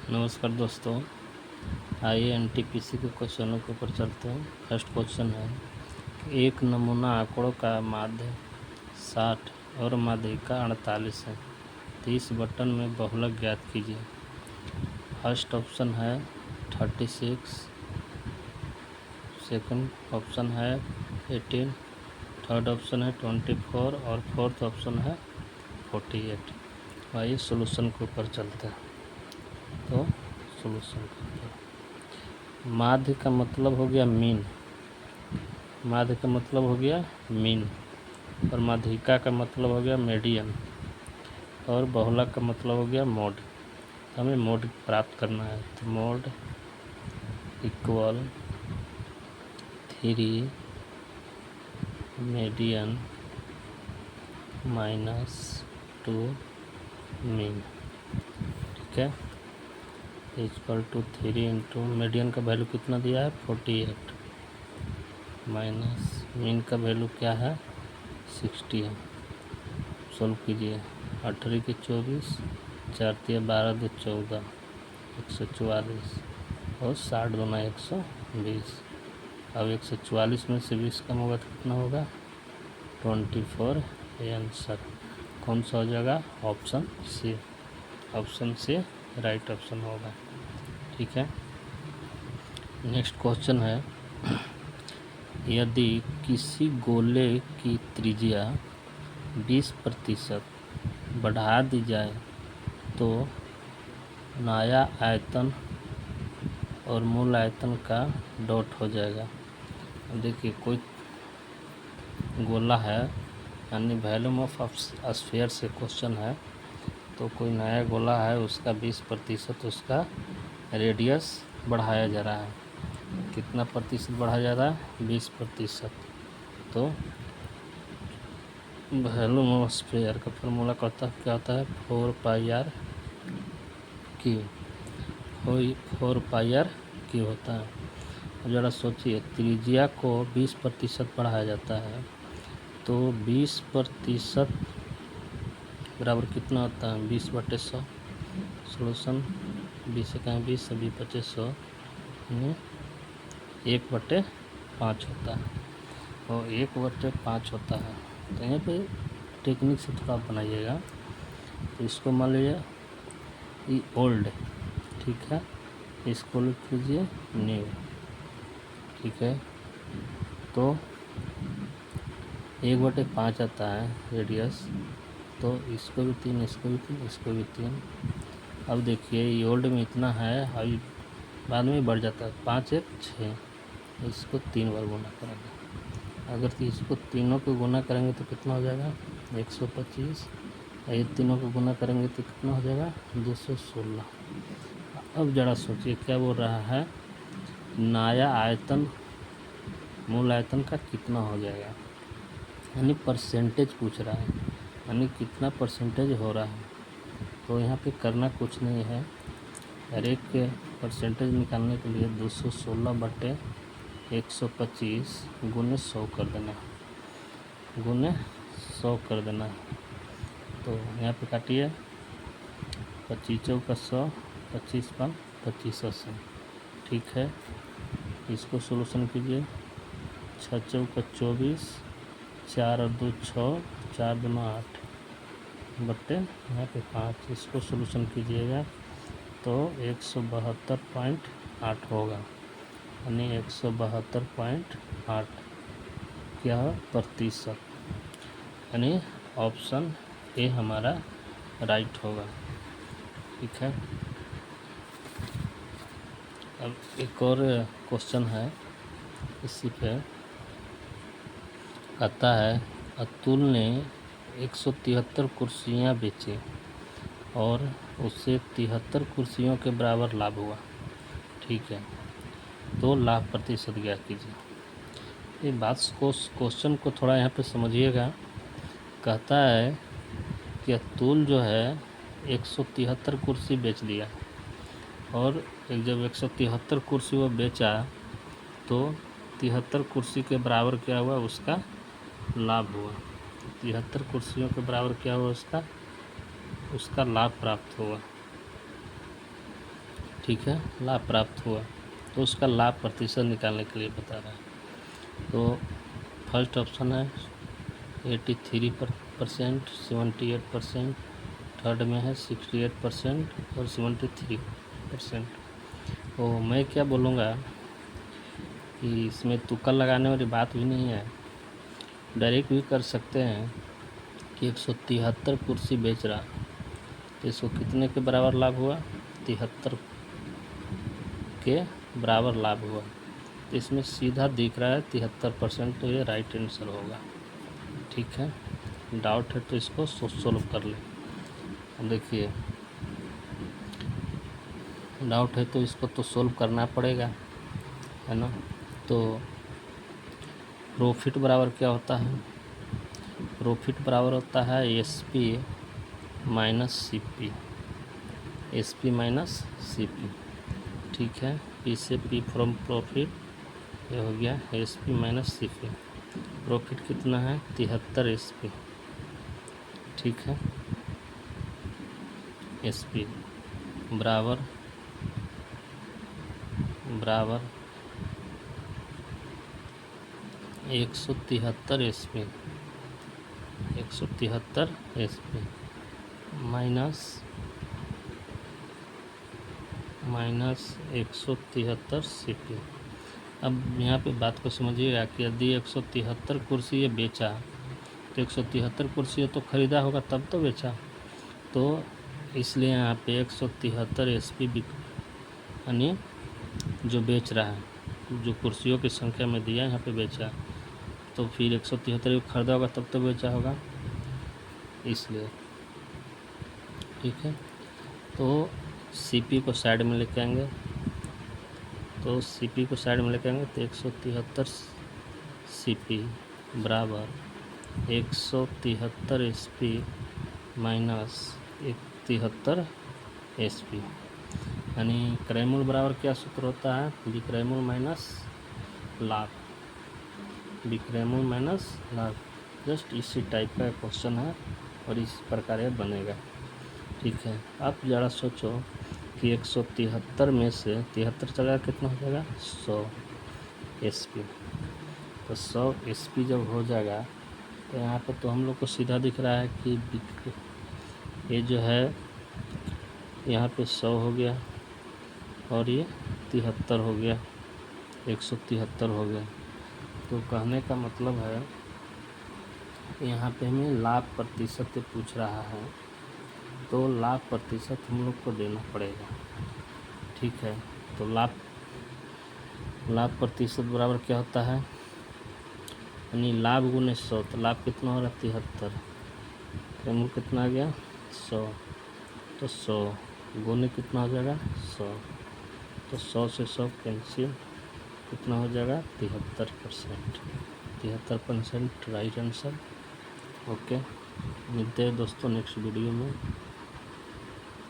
नमस्कार दोस्तों, आइए एनटीपीसी के क्वेश्चनों के ऊपर चलते हैं। फर्स्ट क्वेश्चन है कि एक नमूना आंकड़ों का माध्य 60 और माध्यिका 48 है। 30 बटन में बहुलक ज्ञात कीजिए। फर्स्ट ऑप्शन है 36, सेकंड ऑप्शन है 18, थर्ड ऑप्शन है 24 और फोर्थ ऑप्शन है 48। आइए सॉल्यूशन के ऊपर चलते हैं। तो सॉल्यूशन माध्य का मतलब हो गया मीन, माध्य का मतलब हो गया मीन, और माध्यिका का मतलब हो गया मीडियन, और बहुलक का मतलब हो गया मोड। तो हमें मोड प्राप्त करना है। तो मोड इक्वल 3 मीडियन -2 मीन। ठीक है, इक्वल टू 3 इंटू मीडियन का वैल्यू कितना दिया है 48 माइनस मीन का वैल्यू क्या है 60 है। सॉल्व कीजिए। 18 के 24, 4 तिया 12 दो 14, 144 और 60 दूना 120। अब 144 में से 20 कम होगा तो कितना होगा 24। आंसर कौन सा हो जाएगा? Option C. Option C right option होगा। ठीक है, नेक्स्ट क्वेश्चन है, यदि किसी गोले की त्रिज्या 20% बढ़ा दी जाए तो नया आयतन और मूल आयतन का डॉट हो जाएगा। देखिए, कोई गोला है, यानी वॉल्यूम ऑफ स्फीयर से क्वेश्चन है। तो कोई नया गोला है, उसका 20% उसका रेडियस बढ़ाया जा रहा है। कितना प्रतिशत बढ़ाया जा रहा है? 20%। तो वॉल्यूम ऑफ स्फीयर का फॉर्मूला क्या होता है 4πr क्यू। 4πr क्यू होता है। अब ज़रा सोचिए, त्रिज्या को 20% बढ़ाया जाता है तो 20% बराबर कितना होता है 20/100। सोल्यूशन 20 से कहें 20 से 20/100 में 1/5 होता है, और 1/5 होता है। तो यहाँ पे टेक्निक से थोड़ा बनाइएगा। तो इसको मान लीजिए ये ओल्ड, ठीक है, इसको लिख लीजिए न्यू। ठीक है, तो 1/5 आता है रेडियस। तो इसको भी 3, इसको भी 3, इसको भी 3। अब देखिए, ये ओल्ड में इतना है, अभी बाद में बढ़ जाता है। 5 1 6, इसको 3 बार गुना करेंगे। अगर तो इसको तीनों को गुना करेंगे तो कितना हो जाएगा 125। ये तीनों को गुना करेंगे तो कितना हो जाएगा 216। अब ज़रा सोचिए, क्या बोल रहा है, नया आयतन मूल आयतन का कितना हो जाएगा, यानी परसेंटेज पूछ रहा है, यानी कितना परसेंटेज हो रहा है। तो यहाँ पे करना कुछ नहीं है, हर एक के परसेंटेज निकालने के लिए 216/125 गुने 100 कर देना, गुने 100 कर देना। तो यहाँ पे काटिए, 25 चौका 100, 25 5 2580। ठीक है, इसको सोल्यूशन कीजिए। 6 चौका 24, 4 और 2 6, 4 दूना 8 बट्टे यहाँ पे 5। इसको सोल्यूशन कीजिएगा तो 172.8 होगा, यानी 172.8 क्या प्रतिशत, यानी ऑप्शन ए हमारा राइट होगा। ठीक है, अब एक और क्वेश्चन है इसी पे। कहता है, अतुल ने 173 कुर्सियाँ बेची और उससे 73 कुर्सियों के बराबर लाभ हुआ। ठीक है, तो लाभ प्रतिशत ज्ञात कीजिए। ये बात को, क्वेश्चन को थोड़ा यहाँ पे समझिएगा। कहता है कि अतुल जो है 173 कुर्सी बेच दिया, और जब 173 कुर्सी वो बेचा तो 73 कुर्सी के बराबर क्या हुआ, उसका लाभ हुआ। 73 कुर्सियों के बराबर क्या हुआ, उसका लाभ प्राप्त हुआ। ठीक है, लाभ प्राप्त हुआ, तो उसका लाभ प्रतिशत निकालने के लिए बता रहा है। तो फर्स्ट ऑप्शन है 83%, 78%, थर्ड में है 68% और 73%। तो मैं क्या बोलूँगा कि इसमें तुक्का लगाने वाली बात भी नहीं है, डायरेक्ट भी कर सकते हैं कि 173 कुर्सी बेच रहा, तो इसको कितने के बराबर लाभ हुआ, 73 के बराबर लाभ हुआ। तो इसमें सीधा दिख रहा है 73%, तो ये राइट आंसर होगा। ठीक है, डाउट है तो इसको सोल्व कर ले। अब देखिए, डाउट है तो इसको तो सोल्व करना पड़ेगा, है ना। तो प्रॉफिट बराबर क्या होता है, प्रॉफिट बराबर होता है SP minus CP, SP minus CP। ठीक है, P से P फ्रॉम प्रॉफिट, ये हो गया SP माइनस CP। प्रॉफिट कितना है, 73 SP। ठीक है, SP बराबर 173 SP, 173 SP माइनस 173 CP। अब यहाँ पे बात को समझिएगा कि यदि 173 कुर्सी ये बेचा, तो 173 कुर्सी ये तो ख़रीदा होगा तब तो बेचा, तो इसलिए यहाँ पे 173 SP यानी जो बेच रहा है, जो कुर्सियों की संख्या में दिया यहाँ पे बेचा, तो फिर 173 खरीदा होगा तब तो बेचा होगा, इसलिए। ठीक है, तो CP को साइड में लेके आएंगे, तो CP को साइड में लेके आएंगे तो 173 CP बराबर 173 SP माइनस 73 SP, यानी क्रयमूल्य बराबर क्या सूत्र होता है, विक्रयमूल्य माइनस लाभ, विक्रयमूल्य माइनस लाभ। जस्ट इसी टाइप का क्वेश्चन है और इस प्रकार यह बनेगा। ठीक है, आप ज़रा सोचो कि 173 में से 73 चला कितना हो जाएगा, 100 SP। तो 100 SP जब हो जाएगा तो यहाँ पर तो हम लोग को सीधा दिख रहा है कि ये जो है यहाँ पे 100 हो गया और ये 73 हो गया, 173 हो गया। तो कहने का मतलब है यहाँ पे हमें लाभ प्रतिशत पूछ रहा है, तो लाभ प्रतिशत हम लोग को देना पड़ेगा। ठीक है, तो लाभ प्रतिशत बराबर क्या होता है, यानी लाभ गुने 100, तो लाभ कितना हो रहा है, 73, क्रयमूल्य कितना आ गया, 100, तो 100 गुने कितना हो जाएगा, 100, तो 100 से 100 कैंसिल, कितना हो जाएगा, 73%, 73% राइट आंसर। ओके, मिलते हैं दोस्तों नेक्स्ट वीडियो में।